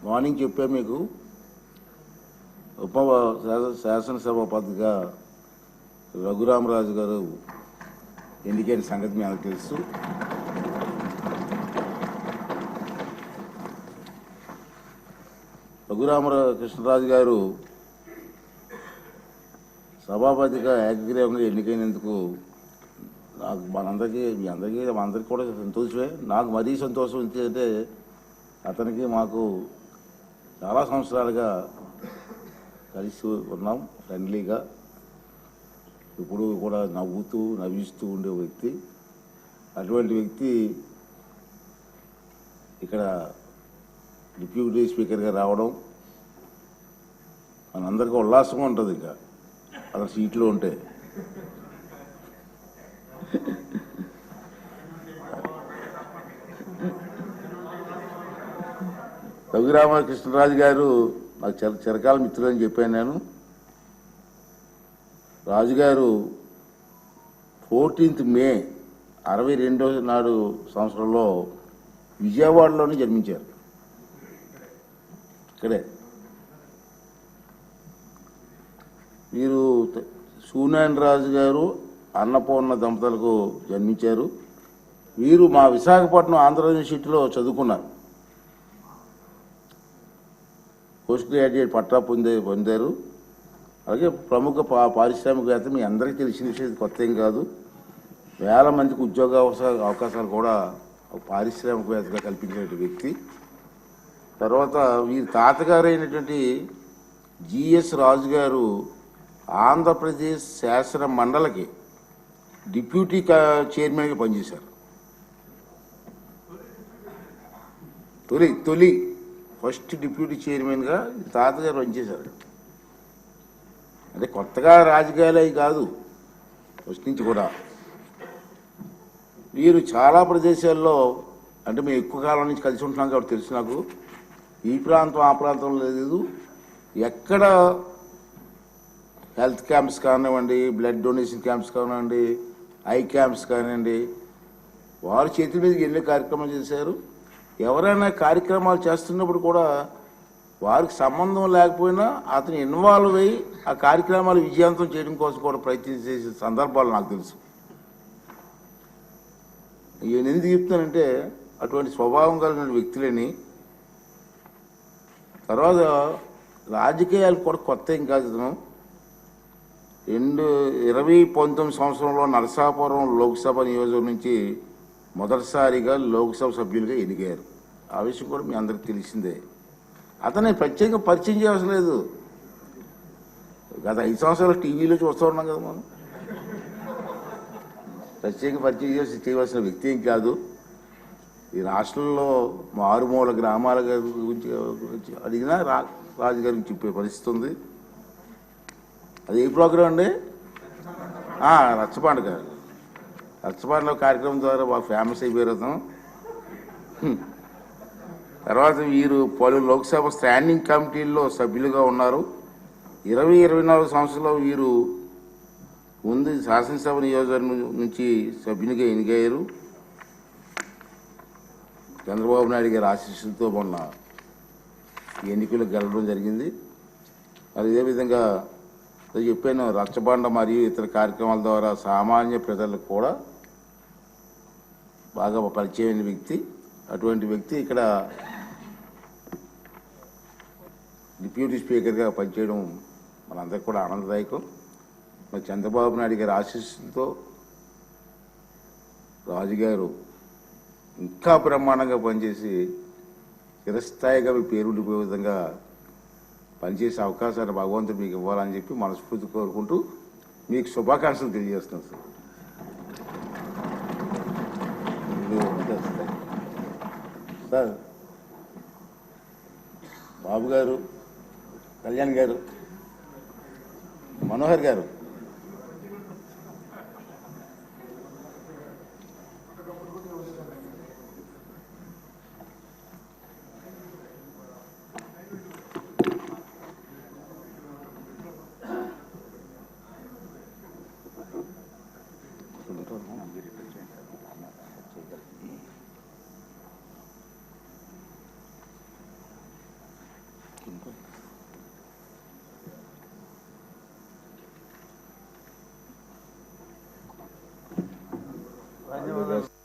Morning చెప్పా మీకు ఉప శాసనసభాపతిగా రఘురామరాజు గారు ఎన్నికైన సంగతి మీ అందరికీ తెలుసు. కృష్ణరాజు గారు సభాపతిగా ఏకగ్రీవంగా ఎన్నికైనందుకు నాకు మీ అందరికీ కూడా సంతోషమే. నాకు మరీ సంతోషం ఏంటంటే అతనికి మాకు చాలా సంవత్సరాలుగా కలిసి ఉన్నాం, ఫ్రెండ్లీగా, ఇప్పుడు కూడా నవ్విస్తూ ఉండే వ్యక్తి. అటువంటి వ్యక్తి ఇక్కడ డిప్యూటీ స్పీకర్గా రావడం మనందరికీ ఉల్లాసంగా ఉంటుంది. ఇంకా అతను సీట్లో ఉంటే రఘురామకృష్ణరాజు గారు నాకు చిరకాల మిత్రులని చెప్పాను నేను. రాజుగారు 14th మే 62వ నాడు సంవత్సరంలో విజయవాడలోనే జన్మించారు. ఇక్కడే వీరు సూనాయన రాజు గారు అన్నపూర్ణ దంపతులకు జన్మించారు. వీరు మా విశాఖపట్నం ఆంధ్ర యూనివర్సిటీలో చదువుకున్నారు. పోస్ట్ గ్రాడ్యుయేట్ పట్టా పొందారు. అలాగే ప్రముఖ పారిశ్రామికవేత్త, మీ అందరికీ తెలిసిన విషయం, కొత్త ఏం కాదు. వేల మందికి ఉద్యోగ అవకాశాలు కూడా పారిశ్రామికవేత్తగా కల్పించిన వ్యక్తి. తర్వాత వీరి తాతగారు అయినటువంటి జిఎస్ రాజు గారు ఆంధ్రప్రదేశ్ శాసన మండలికి డిప్యూటీ చైర్మన్గా పనిచేశారు. తొలి ఫస్ట్ డిప్యూటీ చైర్మన్గా తాతగారు పనిచేశారు. అంటే కొత్తగా రాజకీయాలు అవి కాదు, ఫస్ట్ నుంచి కూడా. వీరు చాలా ప్రదేశాల్లో, అంటే మేము ఎక్కువ కాలం నుంచి కలిసి ఉంటున్నాం కాబట్టి తెలుసు నాకు. ఈ ప్రాంతం ఆ ప్రాంతంలో లేదు, ఎక్కడ హెల్త్ క్యాంప్స్ కానివ్వండి, బ్లడ్ డొనేషన్ క్యాంప్స్ కానివ్వండి, ఐ క్యాంప్స్ కానివ్వండి, వారి చేతుల మీదకి ఎన్నో కార్యక్రమాలు చేశారు. ఎవరైనా కార్యక్రమాలు చేస్తున్నప్పుడు కూడా వారికి సంబంధం లేకపోయినా అతను ఇన్వాల్వ్ అయ్యి ఆ కార్యక్రమాలు విజయవంతం చేయడం కోసం కూడా ప్రయత్నించే సందర్భాలు నాకు తెలుసు. నేను ఎందుకు చెప్తానంటే అటువంటి స్వభావం కలిగిన వ్యక్తులని. తర్వాత రాజకీయాలు కూడా కొత్త ఏం కాదు. 2019 సంవత్సరంలో నరసాపురం లోక్సభ నియోజకవర్గం నుంచి మొదటిసారిగా లోక్సభ సభ్యులుగా ఎన్నికయ్యారు. ఆ విషయం కూడా మీ అందరికి తెలిసిందే. అతన్ని ప్రత్యేకంగా పరిచయం చేయవలసిన లేదు. గత 5 సంవత్సరాలు టీవీలో చూస్తూ ఉన్నాం కదా మనం. ప్రత్యేకంగా పరిచయం చేయవలసిన వ్యక్తి ఏం కాదు. ఈ రాష్ట్రంలో మారుమూల గ్రామాల గురించి అడిగినా రాజుగారి గురించి చెప్పే పరిస్థితి ఉంది. అది ఏ ప్రోగ్రాం అండి? రచ్చబండ గారు. రచ్చబండలో కార్యక్రమం ద్వారా బాగా ఫేమస్ అయిపోయారు అతను. తర్వాత వీరు పలు లోక్సభ స్టాండింగ్ కమిటీల్లో సభ్యులుగా ఉన్నారు. 2024 సంవత్సరంలో వీరు ముందు శాసనసభ నియోజకవర్గం నుంచి సభ్యునిగా ఎన్నికయ్యారు. చంద్రబాబు నాయుడు గారి ఆశీస్సులతో మొన్న ఎన్నికలు గెలవడం జరిగింది. మరి ఇదేవిధంగా చెప్పాను, రచ్చబండ మరియు ఇతర కార్యక్రమాల ద్వారా సామాన్య ప్రజలకు కూడా బాగా పరిచయమైన వ్యక్తి. అటువంటి వ్యక్తి ఇక్కడ డిప్యూటీ స్పీకర్గా పనిచేయడం మనందరికీ కూడా ఆనందదాయకం. మరి చంద్రబాబు నాయుడు గారి ఆశీస్సులతో రాజుగారు ఇంకా బ్రహ్మాండంగా పనిచేసి చిరస్థాయిగా మీ పేరు ఉండిపోయే విధంగా పనిచేసే అవకాశాన్ని భగవంతుడు మీకు ఇవ్వాలని చెప్పి మనస్ఫూర్తి కోరుకుంటూ మీకు శుభాకాంక్షలు తెలియజేస్తున్నాను సార్. బాబు గారు, కళ్యాణ్ గారు, మనోహర్ గారు, ధన్యవాదాలు.